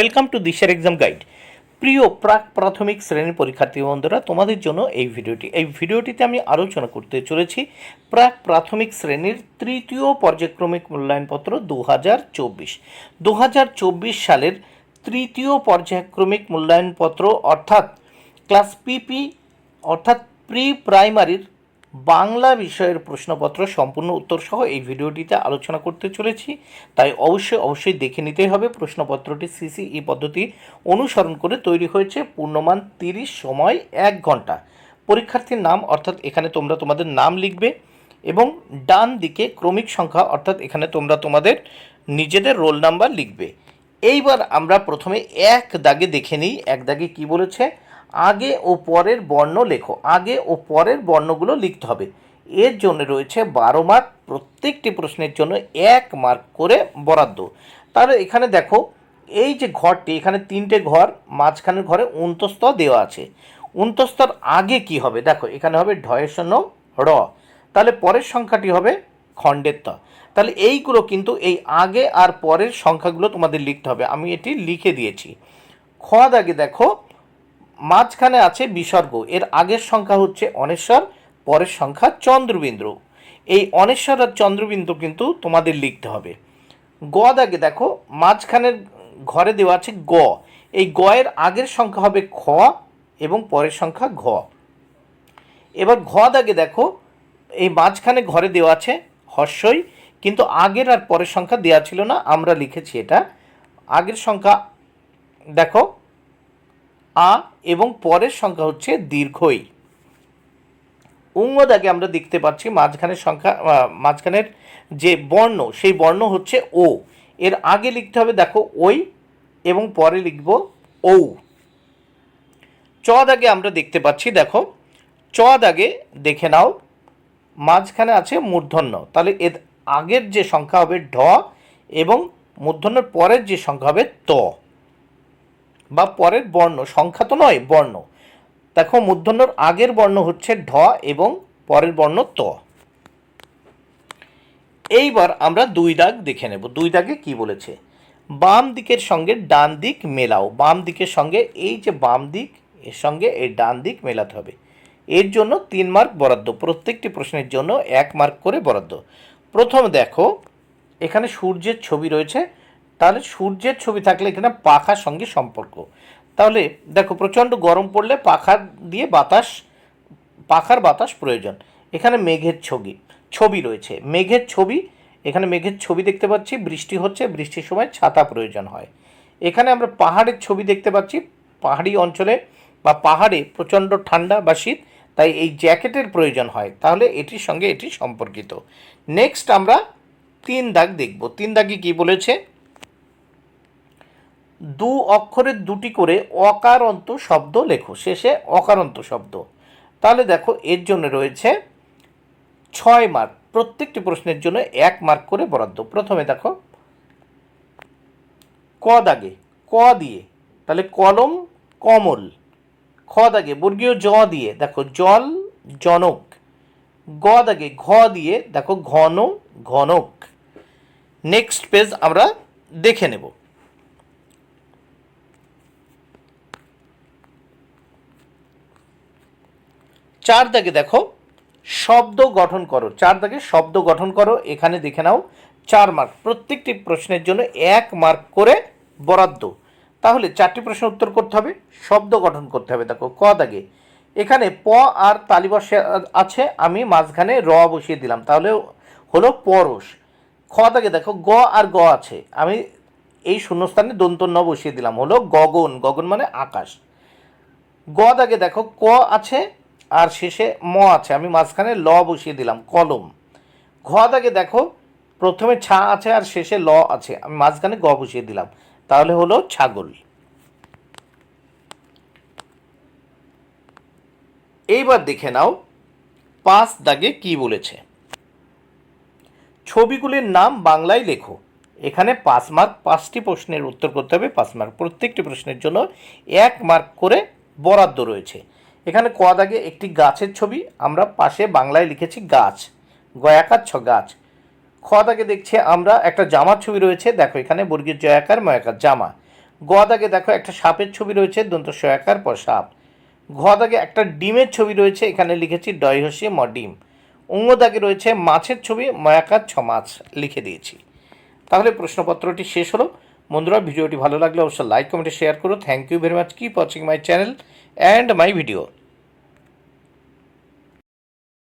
Welcome to দিশার exam guide. প্রিয় প্রাক প্রাথমিক শ্রেণীর পরীক্ষার্থী বন্ধুরা, তোমাদের জন্য এই ভিডিওটিতে আমি আলোচনা করতে চলেছি প্রাক প্রাথমিক শ্রেণীর তৃতীয় পর্যায়ক্রমিক মূল্যায়নপত্র 2024 সালের তৃতীয় পর্যায়ক্রমিক মূল্যায়নপত্র অর্থাৎ ক্লাস পিপি অর্থাৎ প্রি প্রাইমারির বাংলা বিষয়ের প্রশ্নপত্র সম্পূর্ণ উত্তর সহ এই ভিডিওটিতে আলোচনা করতে চলেছি। তাই অবশ্যই দেখে নিতে হবে। প্রশ্নপত্রটি সিসিই পদ্ধতি অনুসরণ করে তৈরি হয়েছে। পূর্ণমান 30, সময় 1 ঘন্টা। পরীক্ষার্থীর নাম অর্থাৎ এখানে তোমরা তোমাদের নাম লিখবে এবং ডান দিকে ক্রমিক সংখ্যা অর্থাৎ এখানে তোমরা তোমাদের নিজেদের রোল নাম্বার লিখবে। এইবার আমরা প্রথমে এক দাগে দেখে নিই। এক দাগে কী বলেছে, আগে ও পরের বর্ণ লেখো। আগে ও পরের বর্ণগুলো লিখতে হবে। এর জন্য রয়েছে 12 মার্ক। প্রত্যেকটি প্রশ্নের জন্য 1 মার্ক করে বরাদ্দ। তাহলে এখানে দেখো, এই যে ঘরটি, এখানে 3টে ঘর, মাঝখানের ঘরে অন্তঃস্থ দেওয়া আছে। অন্তঃস্থর আগে কি হবে দেখো, এখানে হবে ঢয়ের শূন্য র, তাহলে পরের সংখ্যাটি হবে খণ্ডের ত। তাহলে এইগুলো কিন্তু এই আগে আর পরের সংখ্যাগুলো তোমাদের লিখতে হবে। আমি এটি লিখে দিয়েছি। খ দাগে দেখো, মাঝখানে আছে বিসর্গ। এর আগের সংখ্যা হচ্ছে অনেশ্বর, পরের সংখ্যা চন্দ্রবিন্দু। এই অনেশ্বর আর চন্দ্রবিন্দু কিন্তু তোমাদের লিখতে হবে। গ দাগে দেখো, মাঝখানের ঘরে দেওয়া আছে গ। এই গ এর আগের সংখ্যা হবে খ এবং পরের সংখ্যা ঘ। এবার ঘ দাগে দেখো, এই মাঝখানে ঘরে দেওয়া আছে হস্যই, কিন্তু আগের আর পরের সংখ্যা দেওয়া ছিল না, আমরা লিখেছি এটা। আগের সংখ্যা দেখো আ এবং পরের সংখ্যা হচ্ছে দীর্ঘই। উঙ্গ দাগে আমরা দেখতে পাচ্ছি মাঝখানের সংখ্যা, মাঝখানের যে বর্ণ সেই বর্ণ হচ্ছে ও। এর আগে লিখতে হবে দেখো ওই এবং পরে লিখব ঔ। চ দাগে আমরা দেখতে পাচ্ছি দেখো, চ দাগে দেখে নাও, মাঝখানে আছে মূর্ধন্য। তাহলে এর আগের যে সংখ্যা হবে ঢ এবং মূর্ধন্যের পরের যে সংখ্যা হবে ত, বা পরের বর্ণ, সংখ্যা তো নয় বর্ণ। দেখো মূর্ধন্যর আগের বর্ণ হচ্ছে ঢ এবং পরের বর্ণ ত। এইবার আমরা 2 দাগ দেখে নেব। 2 দাগে কি বলেছে, বাম দিকের সঙ্গে ডান দিক মেলাও। বাম দিকের সঙ্গে এই যে বাম দিক, এর সঙ্গে এই ডান দিক মেলাতে হবে। এর জন্য 3 মার্ক বরাদ্দ। প্রত্যেকটি প্রশ্নের জন্য 1 মার্ক করে বরাদ্দ। প্রথম দেখো, এখানে সূর্যের ছবি রয়েছে। তাহলে সূর্যের ছবি থাকলে এখানে পাখার সঙ্গে সম্পর্ক। তাহলে দেখো, প্রচণ্ড গরম পড়লে পাখার বাতাস প্রয়োজন। এখানে মেঘের ছবি রয়েছে, মেঘের ছবি। এখানে মেঘের ছবি দেখতে পাচ্ছি, বৃষ্টি হচ্ছে, বৃষ্টির সময় ছাতা প্রয়োজন হয়। এখানে আমরা পাহাড়ের ছবি দেখতে পাচ্ছি, পাহাড়ি অঞ্চলে বা পাহাড়ে প্রচণ্ড ঠান্ডা বা শীত, তাই এই জ্যাকেটের প্রয়োজন হয়। তাহলে এটির সঙ্গে এটি সম্পর্কিত। নেক্সট আমরা 3 দাগ দেখব। 3 দাগে কি বলেছে, 2 অক্ষরের 2টি করে অকারান্ত শব্দ লেখো। শেষে অকারান্ত শব্দ। তাহলে দেখো, এর জন্য রয়েছে 6 মার্ক। প্রত্যেকটি প্রশ্নের জন্য 1 মার্ক করে বরাদ্দ। প্রথমে দেখো, ক দাগে ক দিয়ে, তাহলে কলম কমল। খ দাগে বর্গীয় জ দিয়ে, দেখো জল জনক। গ দাগে ঘ দিয়ে, দেখো ঘন ঘনক। নেক্সট পেজ আমরা দেখে নেব। 4 দাগে দেখো, শব্দ গঠন করো। 4 দাগে শব্দ গঠন করো। এখানে দেখে নাও 4 মার্ক। প্রত্যেকটি প্রশ্নের জন্য 1 মার্ক করে বরাদ্দ। তাহলে 4টি প্রশ্ন উত্তর করতে হবে, শব্দ গঠন করতে হবে। দেখো ক দাগে, এখানে প আর তালিবর্ষে আছে, আমি মাঝখানে র বসিয়ে দিলাম, তাহলে হলো পরশ। খ দাগে দেখো, গ আর গ আছে, আমি এই শূন্যস্থানে দন্ত ন বসিয়ে দিলাম, হলো গগন। গগন মানে আকাশ। গ দাগে দেখো, ক আছে আর শেষে ম আছে, আমি মাঝখানে ল বসিয়ে দিলাম, কলম। ঘ দাগে দেখো, প্রথমে ছা আছে আর শেষে ল আছে, আমি মাঝখানে গ বসিয়ে দিলাম, তাহলে হলো ছাগল। এইবার দেখে নাও 5 দাগে কি বলেছে, ছবিগুলির নাম বাংলায় লেখো। এখানে 5 মার্ক। 5টি প্রশ্নের উত্তর করতে হবে, 5 মার্ক। প্রত্যেকটি প্রশ্নের জন্য 1 মার্ক করে বরাদ্দ রয়েছে। এখানে ক দাগে একটি গাছের ছবি, আমরা পাশে বাংলায় লিখেছি গাছ, গয়াকার ছ গাছ। খ দাগে দেখছি আমরা একটা জামার ছবি রয়েছে, দেখো এখানে বর্গীয় জয়াকার ময়াকার জামা। গ দাগে দেখো একটা সাপের ছবি রয়েছে, দন্ত সয়াকার পর সাপ। ঘ দাগে একটা ডিমের ছবি রয়েছে, এখানে লিখেছি ডয় হসিয়ে ম ডিম। অঙ্গ দাগে রয়েছে মাছের ছবি, ময়াকার ছ মাছ লিখে দিয়েছি। তাহলে প্রশ্নপত্রটি শেষ হলো। বন্ধুরা, ভিডিওটি ভালো লাগলে অবশ্যই লাইক কমেন্টে শেয়ার করো। Thank you very much, keep watching my channel and my video.